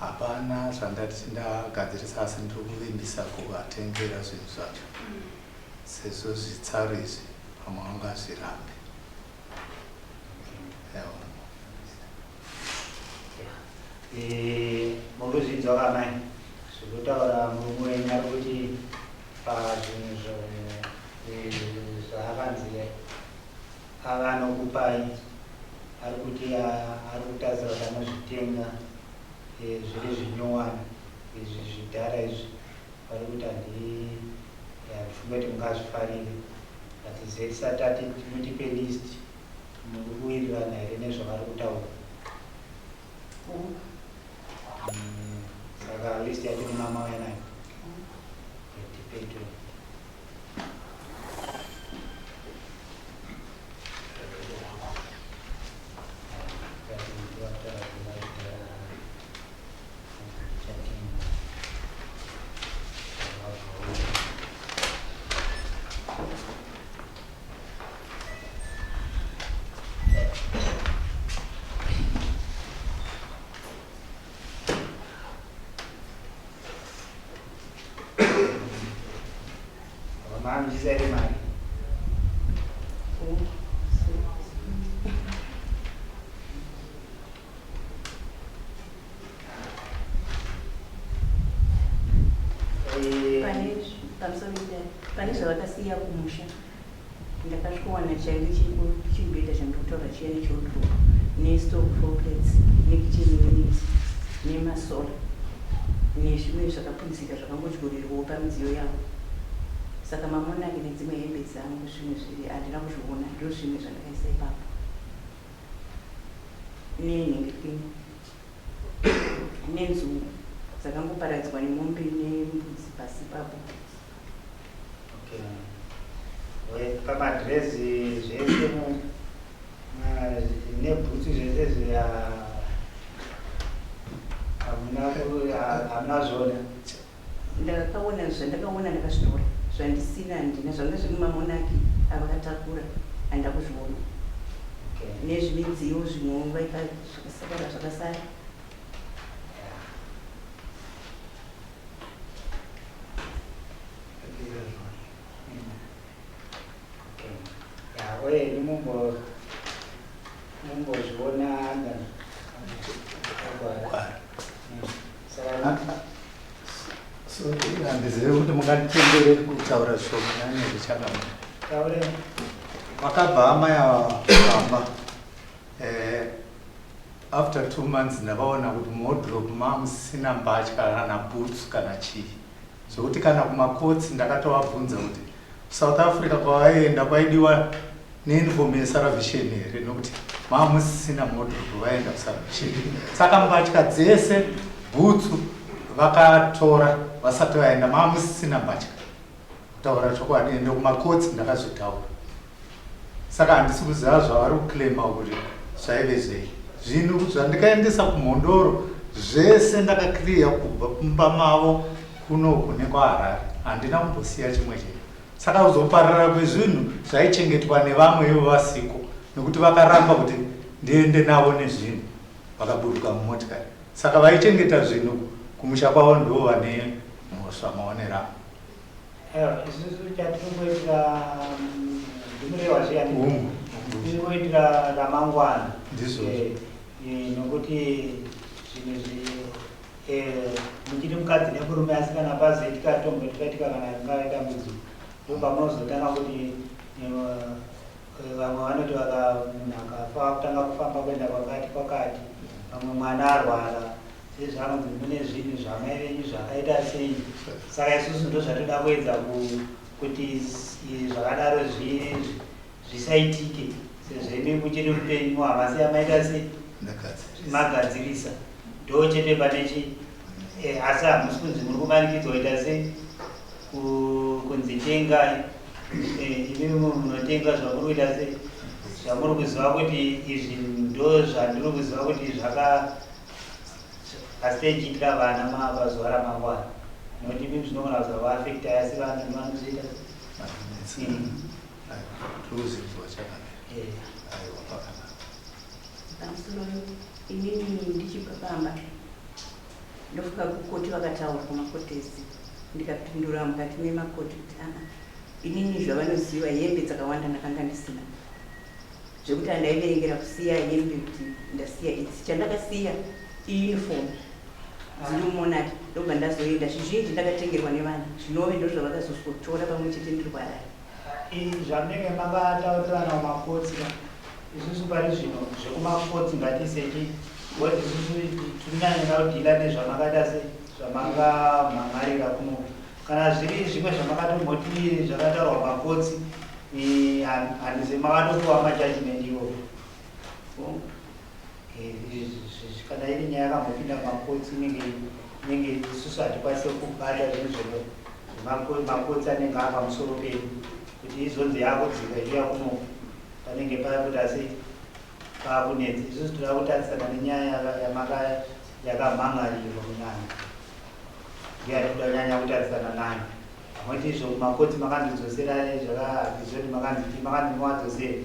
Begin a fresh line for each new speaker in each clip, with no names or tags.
Hapana zvandati ndagadzirisa asi ndiri kuvimbisa kuvatengera zvinhu zvacho sezvo zvitsaro izvi pamwe vangazvirambe.
Mungozvidzwa kamai zvekutaura murume wenyu ari kuti pazvinhu zvaakanzi avanokupai ari kuti ari kutarisira kuti anozvitenga zviri zvinyowani izvi zvidhara izvi vari kuti handifunge kuti mungazvifarire ati zesatati mutipe list muri kuwirirana here nezvavari kutaura. Saka list yacho ni mama wenayo tipeito Gisele Mari.
Pane zvavakasiya kumusha ndakasvikowana chaiko chibhedha chandokutaura chiya nechodhuru nestock floplets nekitchen unit nemasora nezvimwe zvakapunzika zvakangodyorirwawo pamidziyo yavo. Saka mamonaki nedzimwe hembe dzangu zvimwe zviri handina kuzviona ndo zvimwe zvandakaisa ipapo nenhengekini nenzuu dzakangoparadzwa nemombe nembudzi pasi ipapo.
Pamadhirezi zvese nebhutsu zvese hamuna zvona.
Ndakaona zvandakaona ndakazvitora zvandisina handina zvanga zviri mamonaki avakatakura handida kuzviona nezvimidziyo zvimwewo vaika zvakasakara zvakasara.
Uye mumbozviona
handizivi kuti munganditendereri kutaura zvishomani zvichakamira makabva amayahamba after 2 months ndakaona kuti modrop mamusina mbatya kana boots kana chii zvokuti kana kumakotsi ndakatovabvunza kuti South Africa kwavaenda kwaidiwa neinform yeSalvation here nokuti mamusina modrop vaenda kuSalvation. Saka mbatya dzese boots vakatora vasati vaenda mamusina mbatya kutaura chokwadi ende kumakotsi ndakazvitaura. Saka handisi kuziva zvavari kuclaima kuti zvaive zvei. Zvinhu zvandikaendesa kumhondoro zvese ndakakiriya kubva kumba mavo kunoku nekwaHarare handina kumbosiya chimwe chete. Saka kuzoparara kwezvinhu zvaichengetwa nevamwe ivo vasiko nekuti vakaramba kuti ndiende navo nezvinhu vakaburuka mumotikari. Saka vaichengeta zvinhu kumusha kwavo ndo vane mhosva maoneramo.
Isusu chatingoitira ndimureva zviyani tingoitira ramangwana nokuti zvinhu muchiri mukadzi nemurume asikana pazoitika tombo tikatika kana ringaa dambudziko ndopamunozotanga kuti vamwe vanoti munhu akafa kutanga kufamba kuenda kwakati kwakati vamwe mwana arwara sezvanonzi mune zvinhu zvamai venyu zvakaita sei. Saka isusu ndo zvatoda kuedza kuti zvakadaro zvisaitike, sezvemi muchiri upenyu havasi amaita sei magadzirisa ndo chete pane chi. Asi hamusi kunzi muri kumanikidzwa kuita sei kunzi tengai, imimi munotenga zvamuri kuita sei, zvamuri kuziva kuti izvi ndo zvandiri kuziva kuti zvakasitenjitira vana mazuva ramangwana, nokuti imimi zvinogona kuzavaafekta asi vana ndovanozoita
pamusoro inini ndichipapamba ndofika kukoti vakataura kumakotesi ndikapindura mukati memakoti kuti inini zvavanoziva hembe dzakawanda ndakanga ndisina, zvekuti handaiverengera kusiya hembe kuti ndasiya idzi, chandakasiya iuniform dzinomonati ndobva ndazoenda. Zvizhinji ndakatengerwa nevana zvinove ndo zvavakazozotora pamwe chete ndirwarara.
Zvamunenge makataurirana mumakotsi isusu pari zvino zvekumakotsi ngatiseti kuti isusu tinyanyira kudhila nezvamakata sei zvamakamhangarira kuno, kana zviri zvimwe zvamakatomhoti zvakataurwa makotsi handise makatopuwa majudgment iwovo. Kana iri nyaya yakamhopinda makotsi inenge isusu hatikwanise kubata zvinhu makotsi anenge apamusoro pedu kuti izonzi yakudzika iya kuno panenge pakuita sei pakunedza. Isusu toda kutarisana nenyaya yakamhangarirwa kunyanya, ndiyatoda nyanya kutarisana nayo. Hamoti izvo makotsi makandidzosera zvakazoti makanzi mawadzosere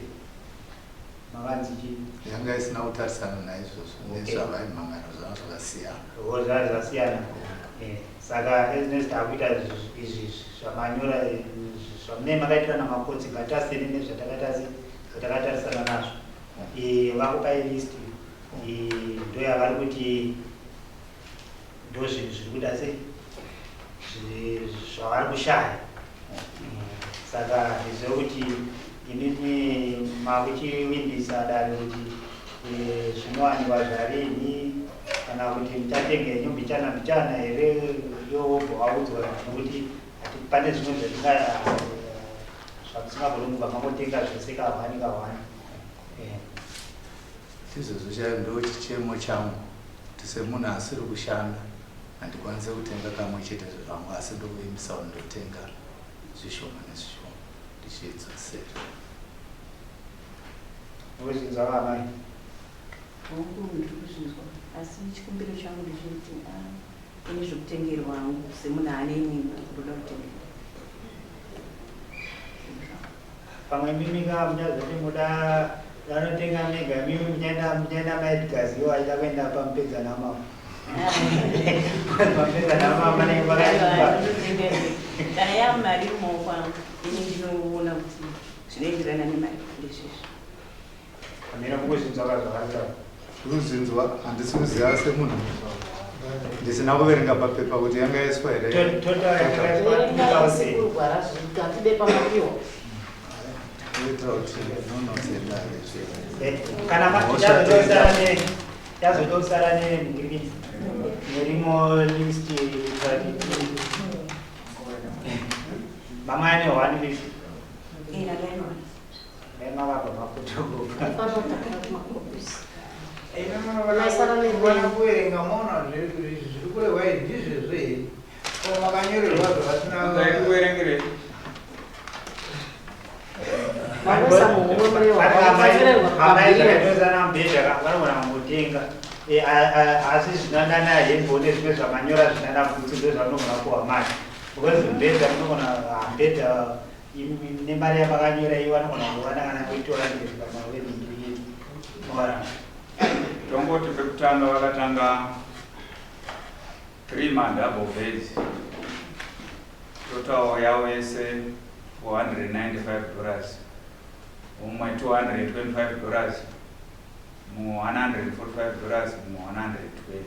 makanzi chii
yanga isina kutarisana naizvozvo nezvavaimhangano zvava zvakasiyana.
Zvakasiyana. Saka ezinezi takuita izvi zvamanyora zvamune makaitirana makotsi ngataseni nezvatakatarisana nazvo. Vakupai list ndo yavari kuti ndo zvinhu zviri kuita sei zvavari kushaya. Saka ndizvekuti inini makuchiwimbisa dare kuti zvinowaniwa zvarini, kana kuti mutatenge henyu mbichana here yobva waudzwa nokuti pane zvimwe zvamusingagoni kubva makotenga zvose kahwani.
Izvozvo chaizvo ndo chichemo changu kuti semunhu asiri kushanda handikwanise kutenga kamwe chete zvangu, asi ndokuimbisa kuti ndotenga zvishoma nezvishoma ndichiedzosera.
Uzvinzwa kamai?
Hongu ndiri kuzvinzwa, asi chikumbiro changu ndechekuti ine zvekutengerwa hangu semunhu ane mimba ndoda kutengerwa.
Pamwe mimi kama muchazoti muda vanotenga mega, mimi muchaenda maedgaziwo aida kuenda pamupedzana mama. Pamupedzana mama panenge pakaipa.
Kana yamari mumaoko angu ini ndinoona kuti zvinoenderana nemari ndezvezvo.
Hamina kuzvinzwa zvakadaro.
Kuzinzwa handisi kuziva semunhu ndisina kuverenga papepa kuti yangaiswa here.
Total yakaiswa 2000. Kana yazotosara nemhiri murimo list mama ane 1 list nemavabva
makutokuvaana kuverenga maona zviri kurehwa ndizvezvo here ko makanyorerwa zvavasinakuverengere
amaizvakatosana mubhedha vanogona kungotenga asi zvinandana hembo nezvimwe zvamanyora zvinana bvutsi ndo zvamunogona kuwa mari because mubhedha munogona mbedha nemari yamakanyora iyo vanogona kuvana kana kuitora nezvikamaweringiri
tongoti pekutanga vakatanga 3 madouble beds total yavo yese $495, umwe $225, mu $145, mu $120,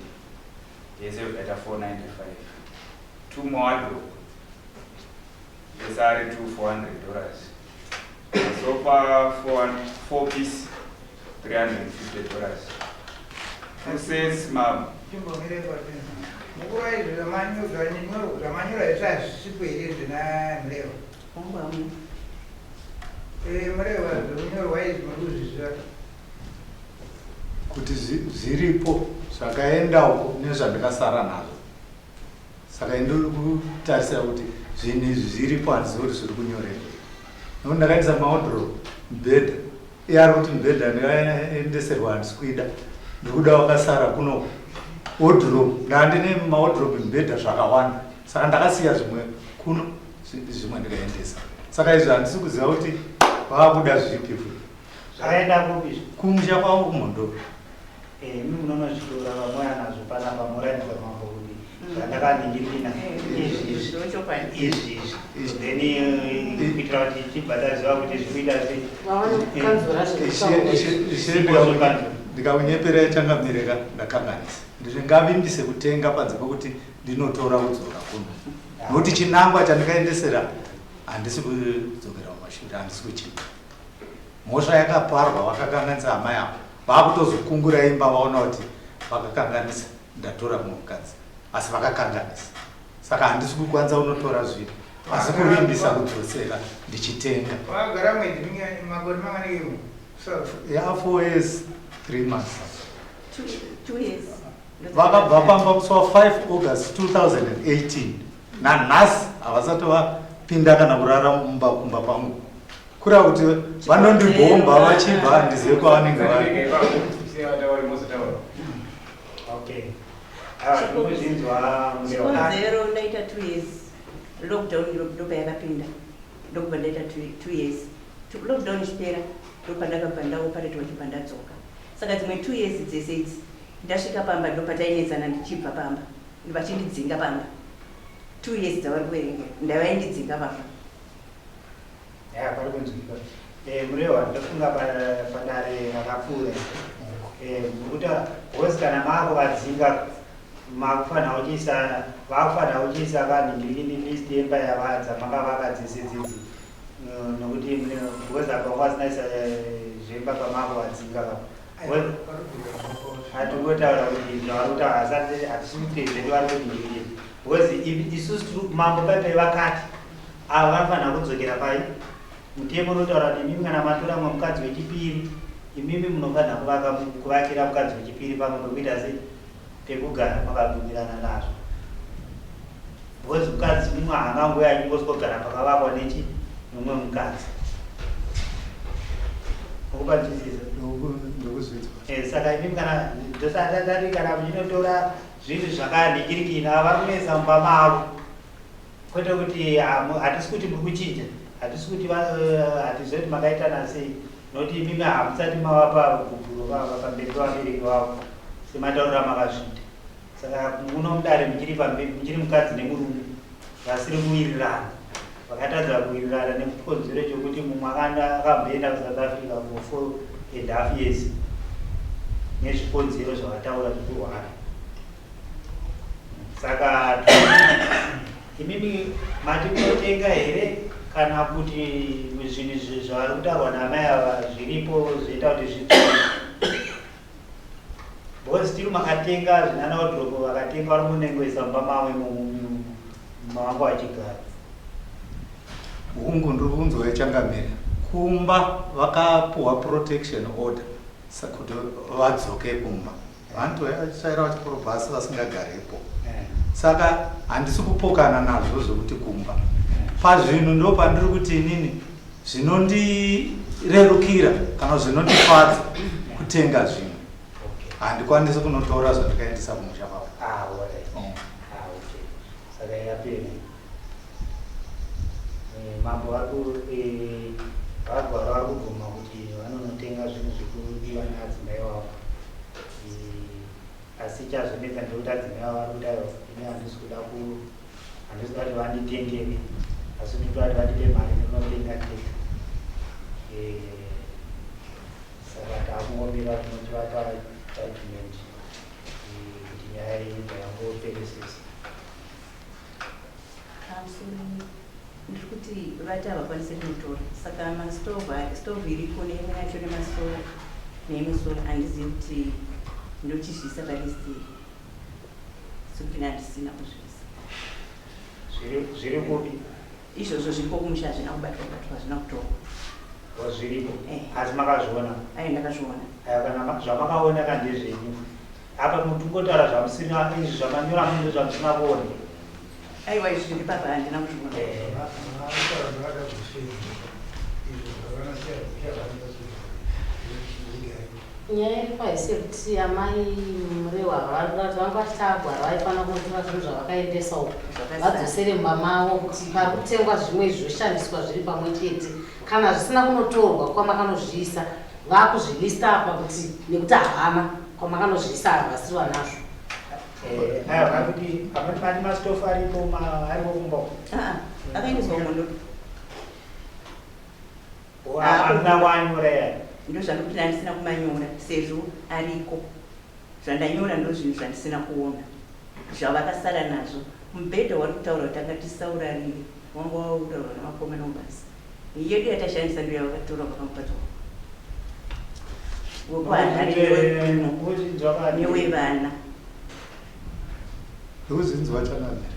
yese yakaita $495. 2 more wardrobe yese ari $400. Sofa 4 piece $350. 2 sets
chimbomire kwati nguva izvi zvamanyura zvazvisiperi zvina mureva mureva zvinyorwa izvi makuzvizviva
kuti zviripo zvakaenda uko nezvandakasara nazvo. Saka ndiri kutarisira kuti zvinhu izvi zviripo handisi kuti zviri kunyorerwa. Nokuti ndakaendesa maodhoro mubhedha iye ari kuti mubhedha ndikaendeserwa handisi kuida ndikuda wakasara kuno wardrobe ndandine maodhorobe mubhedha zvakawanda saka ndakasiya zvimwe kuno zvimwe ndikaendesa. Saka izvi handisi kuziva kuti vakuda zvipi
zvakaenda kupi
kumusha kwavo kumhondo.
Mimi munonozvitora vamwe anazvo panapa muratidza mabhokudi zvandakaningirina izvi then kuitira kuti chibhataziva kuti zvikuita sei
ndikaunyepera changamireka ndakanganisa ndingavimbise kutenga panze pokuti ndinotora kudzora kuno nokuti chinangwa chandikaendesera handisi kudzokera mumashure handisi kuchipa. Mhosva yakaparwa vakakanganisa hama yavo vakutozokungura imba vaona kuti vakakanganisa ndatora mukadzi asi vakakanganisa. Saka handisi kukwanisa unotora zvinhu asi kuvimbisa kudzosera ndichitenga.
Wakagara mwedzi makore manganiki?
4 years 3 months.
2 years.
Vakabva pamba musi wa5 August 2018 nanhasi havasati vapinda kana kurara kumba pangu. Kura kuti vanondibhomba vachibva handizive kwavanenge vari.
Chikonzero ndaita 2 years. Lockdown ndopa yakapinda. Ndokubva ndaita 2 years. Lockdown ichipera ndopa ndakabva ndaoparetwa chibva ndadzoka. Saka dzimwe 2 years dzese idzi ndasvika pamba ndopa tainetsana ndichibva pamba. Vachindidzinga pamba. 2 years dzavari kuverenga ndavaindidzinga pamba.
Parikunzwika mureva ndofunga padare rakapfuura kuti hosi kana mako vadzinga makufanira uchiisa kaningirikini list yemba yavadza makavaka dzese dzidzi nokuti hosi apangwasinaisa zvemba pamako vadzinga hatikotaura kuti zvavarikuta hatisikuteizveti vari kuningirikini hosi isusu mambo paipai vakati ava vanofanira kudzokera pai mutemo unotaura kuti imimi kana matora mwe mukadzi wechipiri imimi munofanira kuvakira mukadzi wechipiri pamwe pekuita sei pekugara makabvumirana nazvo. Because mukadzi mumwe haangangoya achingosogara pakavakwa nomumwe mukadzi. Ukupanzwisisa? Saka imimi kana ndosadadari kana muchinotora zvinhu zvakanikirikina vari kunetsa mumba mavo kwete kuti hatisi kuti muri kuchinja hatisi kuti hatizive kuti makaitana sei nokuti imimi hamusati mavapa kubvuro vava pamberi pavabereki vavo semataurira makazviita. Saka munomudare muchiri mukadzi nemurume vasiri kuwirirana vakatadza kuwirirana nechikonzero chokuti mumwe akamboenda kuSouth Africa for 4.5 years nezvikonzero zvavataura zvekurwara. Saka imimi mati kunotenga here kana kuti zvinhu zvavari kutaurwa namai ava zviripo zvoita kuti zvitsvene. Because still makatenga zvinana wadhiropu vakatenga vari munengoisa mumba mavo mavangu vachigara.
Hungu ndiri kunzwa ichangamira kumba vakapuhwa protection order kuti vadzoke kumba vantu vachaira vachikorobha asi vasingagarepo. Saka handisi kupokana nazvo zvokuti kumba pazvinhu ndo pandiri kuti inini zvinondirerukira kana zvinondifadza kutenga zvinhu handikwanisi kunotora zvandikaendesa kumusha kwavo.
Saka yapera mambo vagwara vari kubvuma kuti vanonotenga zvinhu zvekudiwa neadzimai vavo asi chazonetsa ndekuti adzimai vavo vari kudaiwa ine handisi kuda kuti vanditengere asi ndikuda kuti vandipe mari ndinotenga tega. Saka takungombira tinoti vapa judgment kuti nyaya iyi yangoperesesa.
Ndiri kuti vati havakwanisi kunotora saka mastovhu iripo neimwe yacho nemasora neimwe sora handizivi kuti ndochizvisa palisti sikupina ndisina kuzvisa.
Zviri kupi?
Izvozvo zviripo kumusha hazvina kubatwa hazvina kutorwa.
Zviripo. Asi makazviona?
Ndakazviona.
Kana zvamakaoneka ndezvenyu. Apa mutungotaura zvamusina izvi zvamanyora munhu zvamusina kuona.
Aiwa izvi zviri papa handina kuzviona.
nyaya iri paise kuti amai murehwa vangatagwa vaifana kunotora zvinhu zvavakaendesa uko vadzosere mumba mavo kuti pari kutengwa zvimwe zvoshandiswa zviri pamwe chete kana zvisina kunotorwa kwamakanozviisa vakuzvilista apa kuti nekuti havana kwamakanozviisa havasiriwa nazvo.
Kuti pane masitofu aripo kumba
akaendeswa mumondo
amuna wanyora yani
ndo zvandoti ndandisina kumanyora sezvo ariko zvandanyora ndo zvinhu zvandisina kuona zvavakasara nazvo. Mubhedha wari kutaura kuti akatisaurarire wanga wautaura namakomana basi yedu yatashandisa ndo yavakatora vakamupata wekwanewevana
ndikuzinzi wachanamira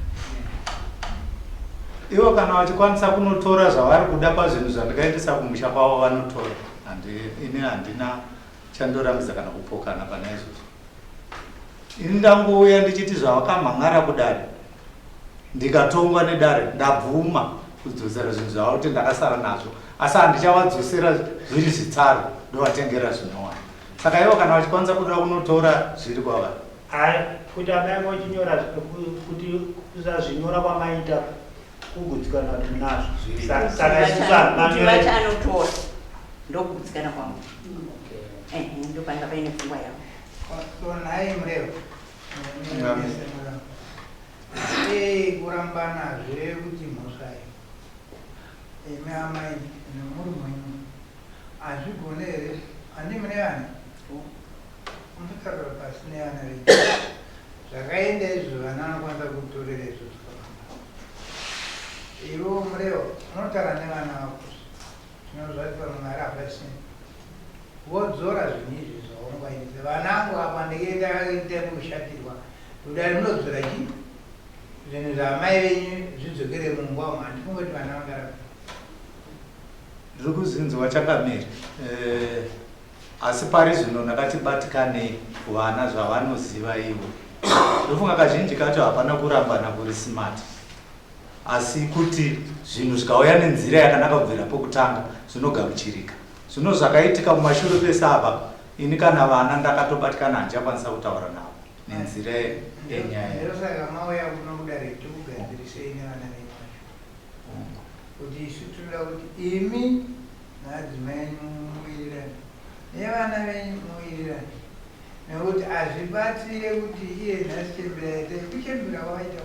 ivo kana vachikwanisa kunotora zvavari kuda pazvinhu zvandikaendesa kumusha kwavo vanotora. Ini handina chandoramidza kana kupokana pana izvozvo. Ini ndangouya ndichiti zvavakamhangara kudare ndikatongwa nedare ndabvuma kudzosera zvinhu zvavo kuti ndakasara nazvo asi handichavadzosera zviri zvitsaro ndovatengera zvinowana. Saka ivo kana vachikwanisa kuda kunotora zviri kwavari
kuti amai vachinyora kuti kuzazvinyora kwamaita kugutsikana nazvo
kuti vachanotora ndokugutsikana kwavo ndopanga paine pfungwa yavo.
Tonhai murehwa kurambana zvireve kuti mhosvayo imi amai nemuri mwenyu hazvigone here handi mune vana munotaura pasi nevana venyu zvakaenda izvo vana vanokwanisa kutorera izvo ivo murehwa unotaura nevana vako zvinozvati pamwari hapasina vodzora zvinhu izvi zvaungaita vanangu apa ndikaita kushatirwa kudai munodzora chii zvinhu zvamai venyu zvidzokere mumba umu handikungoti vana vangarapa.
Ndiri kuzinzi wachakamiri asi pari zvino ndakatibatikanei kuvana zvavanoziva ivo. Ndofunga kazhinji kacho hapana kurambana kuri smart asi kuti zvinhu zvikauya nenzira yakanaka kubvira pokutanga zvinogamuchirika. Zvino zvakaitika mumashure pese apa ini kana vana ndakatobatikana handichakwanisa kutaura navo nenzira yenyaya.
Ndosaka mauya kuno kudaretu kugadzirisei nevana venyu kuti isu tinoda kuti imi nadzimai enyu muwirirane nevana venyu muwirirane nekuti hazvibatsire kuti iye nhasi chembera ite kuchembera kwaita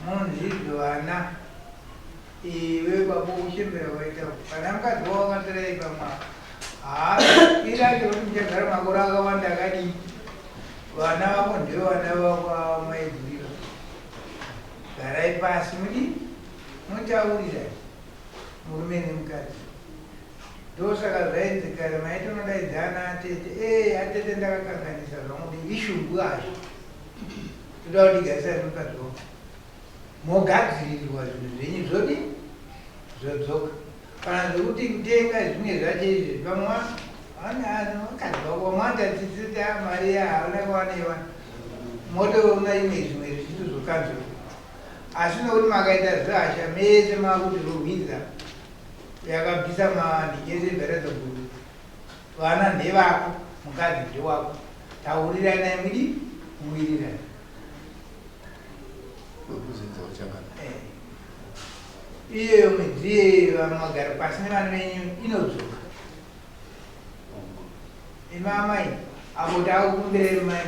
munzvizvo vana iwe babo kuchembera kwaita kana mukadzi wawakatorei pamwa iracho kuti muchagara makore akawanda akadii vana vako ndivo vana vakwamaibhuriro garai pasi mudii mutaurirani murume nemukadzi. Ndosaka zvainzikare maiti unodaidzana atete atete ndakakanganisa zvamuti ishungu hazvo toda kuti garisani mukadzi wako mogadzirirwa zvinhu zvenyu zvodi zvodzoka kana zvokuti kutenga zvimwe zvacho izvi pamwe vakadzi vako mwatatsitsiti mari yahauna kwavaneiwa motoona imwe zvimwe zvichitozokanzwa asi nokuti makaita zvasha mese makuti rohwidza yakabvisa mandikesebheredzo kuti vana ndevako mukadzi ndewako tauriranai mudi muwirirani. Iyeyo midziyo vamagara pasi nevana venyu inodzoka imamai apo takukumbirei mai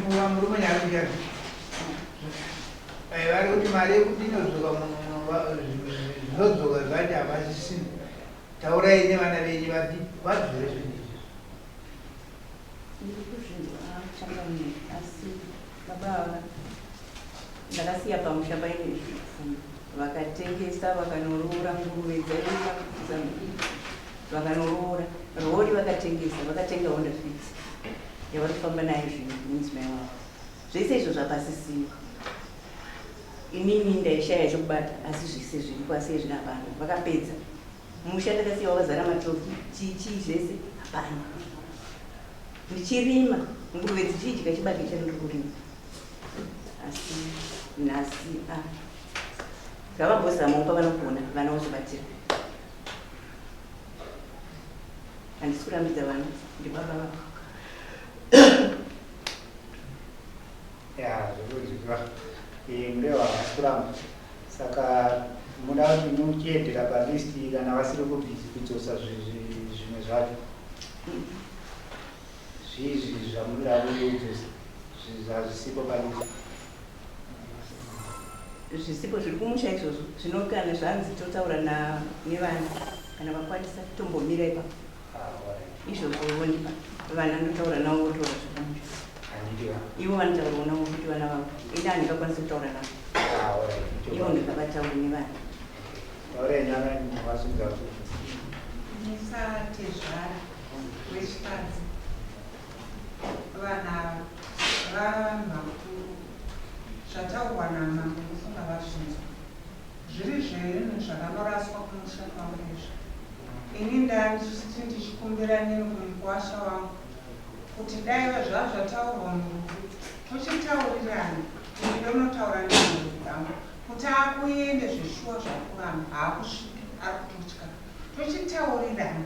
mureo murume nyaruchazvi vari kuti mari yekuti inodzoka zvinodzoka zvacho havasisina taurai nevana venyu vadzore zvinhu izvi.
Ndikuzvinzwa changamire asi baba ndakasiya pamusha paine zvipfuno vakatengesa vakanoruura nguruve dzaiaa vakanoruura rori vakatengesa vakatenga honda fiti yavari kufamba nayo zvinhu mudzimai wavo zvese izvo zvapasisiwa. Inini ndaishaya chokubata asi zvese zviri pasi zvina hapana. Vakapedza musha ndakasiya wakazara matoki chii zvese hapana. Ndichirima nguruve dzichidya chibage changu kurima. Asi nhasi ngavambozamawo pavanogona vana vozobatira. Handisi kurambidza vana ndibaba vavo.
Ya, zvirikuziva mureva havasi kuramba. Saka muda kuti muchiendera palisti kana vasiri kubhizi kudzosa zvimwe zvacho. Zvizvi zvamunoda kudzosa zvisipo palisti.
Zvisipo zviri kumusha izvozvo zvinokana zvanzi totaura nevana kana vakwanisa tombomira ipapo. Izvozvo ndipa vana ndotaura navo votaura zvakamusha. Ivo vanotaura navo kuti vana vavo ina handingakwanisa kutaura navo. Ivo ndikavataura nevana.
Taura nyanga wasudza
Nisatezvara wechikadzi vana vanhu vakuru zvataurwa namambo kufunga vazvinzwa zviri zvinhu zvakanoraswa kumusha kwangu izvi. Ini ndanditi ndichikumbira nini kumukwasha wangu kuti daiva zvazvataurwa munhu tochitaurirana ndonotaura nenhuu dzangu kuti akuende zvishuwa zvakuramba haakusvika ari kutotya tochitaurirana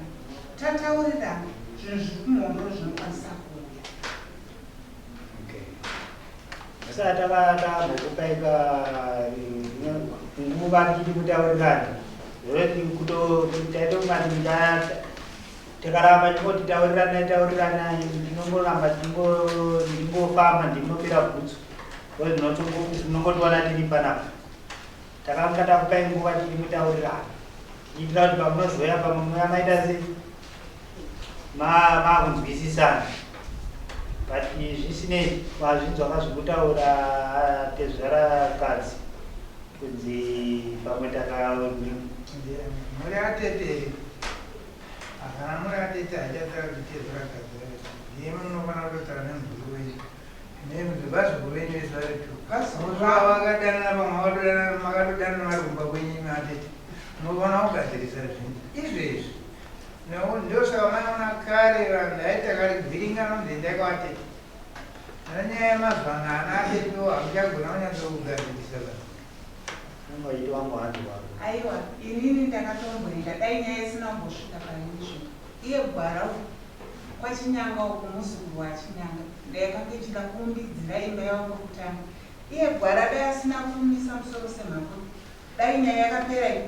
tataurirana zvinhu zviri kumhondo zvinokwanisa kuuya.
Sasa takambokupaika nguva tiri kutaurirana taitongati takaramba ndingoti taurirana ndinongoramba ndingofamba ndinopera bhutsu ndinongotiwana tiri panapa. Takanga takupai nguva tiri kutaurirana kuitira kuti pamunozoya pamwe maita sei makunzwisisana. But zvisinei wazvinzwa kazvikutaura tezvarakadzi kunzi pamwe
muri atete kana muri atete hachataura kuti tezvarakadzi iye munofanira kutotaura nemuzukuru wenyu nevazukuru venyu vezvaretu vakadanana pamwe makatodanana vari kumba kwenyu imi atete munofanira kugadzirisa zvinhu izvezvi. Ndosaka maiona kare vanhu aita kare gwiringano ndendakavatete nanyaya yemazuva ano ana ateto hamuchagona kunyatsa kugadzirisa
aiwa inini ndakatomboenda dai nyaya isina kumbosvika paizvo iye gwara kwachinyanga uku muzukuru wachinyanga ndayakanga ichida kuumbidzira imba yavo kokutanga iye gwara dai asina kuumisa musoro semhakuru dai nyaya yakapera i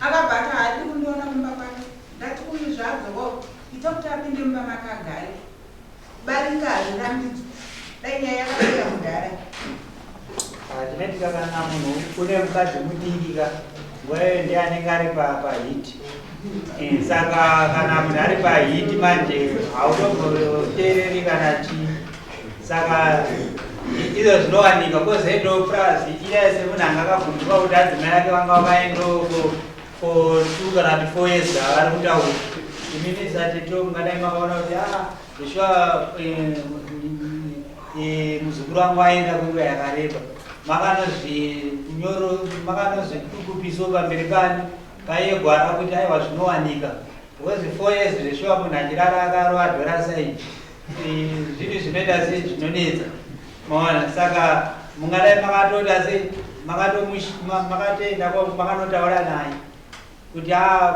akabhata haadi kundiona mumba kwake ndati kumi zvadzoko ita kuti apinde mumba makagare barikazi rambidzo dai nyaya yakapera kudhara.
Tinotika kana munhu kune mukadzi mudikika nguvayo ndianenge ari pahiti. Saka kana munhu ari pahiti manje hautomboteereri kana chii. Saka izvo zvinowanika kozoendawo purazi iye semunhu anga akabvunzwa kuti adzimai ake vanga vakaendawo for 2 kana 4 years avari kutaura imini sateto mungadai makaona kuti zvishwa muzukuru wangu aenda kwenguva yakareba makanozvitukupiso pamberi pano paiye gwara kuti aiwa zvinowanika because 4 years zvishwa munhu achirara akarova dhora sai zvinhu zvinoita sei zvinonetsa maona. Saka mungadai makatota sei makatoenda makanotaura naye kuti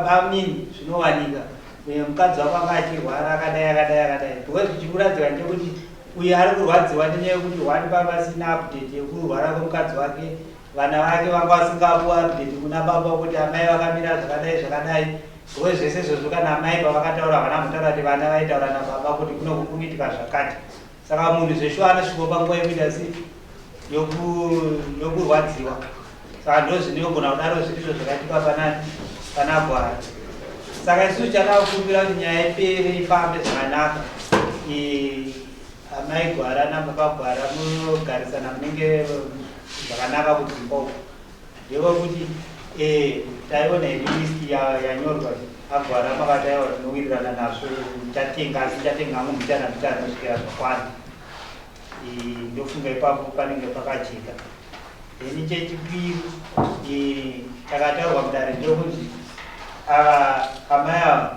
bamini zvinowanika mukadzi wako anga achirwara akadai because zvichikuradzika ndekuti uyu ari kurwadziwa nenyaya yekuti wani papasina update yekurwara kwemukadzi wake. Vana vake vanga vasingapuwa update kuna baba kuti amai vakamira zvakadai because zvese izvozvo kana amai pavakataura vana mutaura kuti vana vaitaura nababa kuti kunokuitika zvakati. Saka munhu zveshuwo anosvika panguva yekuita sei yokurwadziwa. Saka ndo zvinogona kudaro zvirizvo zvakaitika pana gwara. Saka isusu chatakukumbira kuti nyaya ipere ifambe zvakanaka. Amai gwara nababa gwara munogarisana munenge zvakanaka kudzimba uko. Ndiko kuti taiona listi yanyorwa agwara makataiwa zvinowirirana nazvo tatenga asi tatenga mumutana kusvikira zvakwana. ndofunga ipapo panenge pakajeka. Then chechipiri takataurwa mudare ndokuti amaya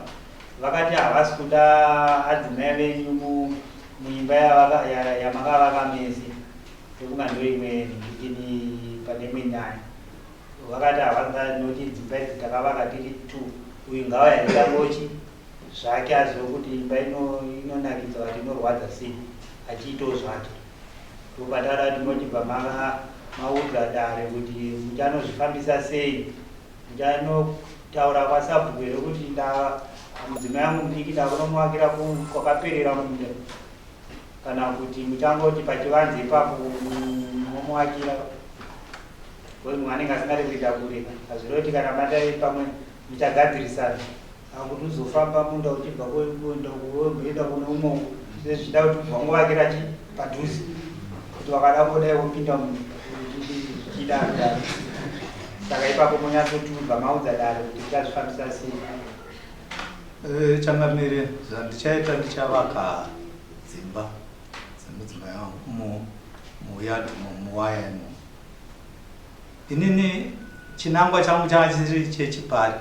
vakati havasi kuda adzimai venyu muimba yamakavaka mese ndokunga ndoimwe ndikini pane imwe nyaya. Vakati havasida noti dzimba idzi takavaka tiri 2 uyu ngavaenda ngochi zvake azive kuti imba inonakidza kuti inorwadza sei achiitawo zvake. Ndopataura tinoti pamaudza dare kuti muchanozvifambisa sei, muchanotaura kwasabhuku here kuti mudzimai wangu mudiki ndakunomuvakira kwakaperera munda, kana kuti muchangoti pachivanze ipapo momuvakira kuti mumwe anenge asingade kuita kureka. Azviroti kana madai pamwe muchagadzirisana akuti uzofamba munda uchibva kuenda kune umwe zvida kuti wangovakira padhuze kuti wakada kudai wopinda zvichida. Saka ipapo munyatsotudzwa maudza dare kuti tichazvifambisa sei.
Changamire zvandichaita ndichavaka dzimba dzemudzimai wangu muyadhi muwaya imo. Inini chinangwa changu changa chiri chechipari.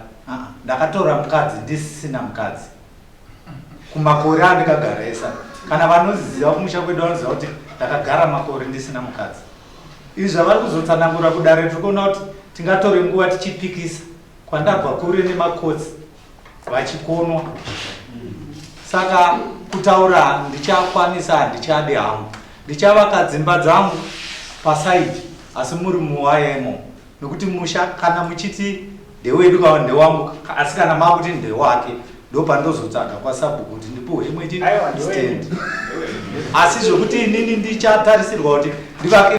Ndakatora mukadzi ndisina mukadzi kumakore andikagara esa. Kana vanoziva kumusha kwedu vanoziva kuti ndakagara makore ndisina mukadzi. Izvi zvavari kuzotsanangura kudare tiri kuona kuti tingatore nguva tichipikisa kwandabva kure nemakotsi vachikonwa. Saka kutaura ndichakwanisa handichade hangu. Ndichavaka dzimba dzangu pasaidi asi muri muwaya imo, nekuti musha kana muchiti ndewedu kana ndewangu asi kana makuti ndewake ndopandozotsvaga kwasabhuku kuti ndipuwe imwe chiti stand. Asi zvokuti inini ndichatarisirwa kuti ndivake